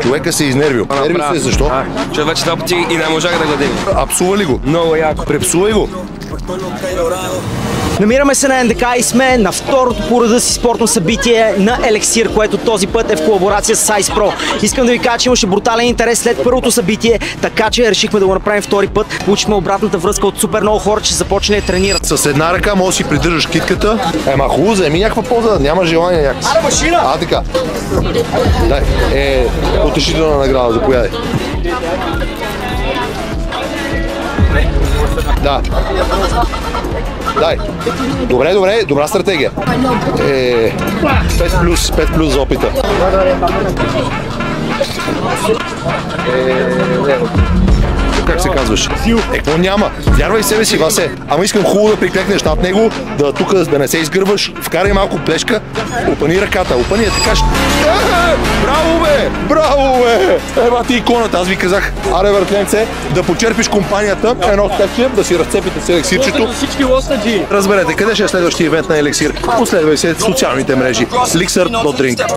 Човека се изнервил. Нерви се защо? Че вече два пъти и не можах да го дигна. Апсува ли го? Много яко. Препсувай го. Намираме се на НДК и сме на второто по реда си спортно събитие на Елексир, което този път е в колаборация с Ice Pro. Искам да ви кажа, че имаше брутален интерес след първото събитие, така че решихме да го направим втори път. Получихме обратната връзка от супер много хора, че започне да тренират. С една ръка може да си придържаш китката. Ема хубаво, вземи някаква поза, няма желание някакси. Аре машина! Така. Дай, утешителна награда, заповядай. Да. Дай. Добре, добра стратегия. 5 плюс за опита. Как се казваш? Какво няма? Вярвай себе си, Васе. Ама искам хубаво да приклекнеш над него, да не се изгърваш, вкарай малко плешка, опъни ръката, опъни така. Браво бе! Браво бе! Еба ти иконата, аз ви казах, аре въртленце, да почерпиш компанията, едно степче, да си разцепите с елексирчето. Разберете, къде ще е следващия ивент на Елексир? Последвай се в социалните мрежи. Elixir.drink.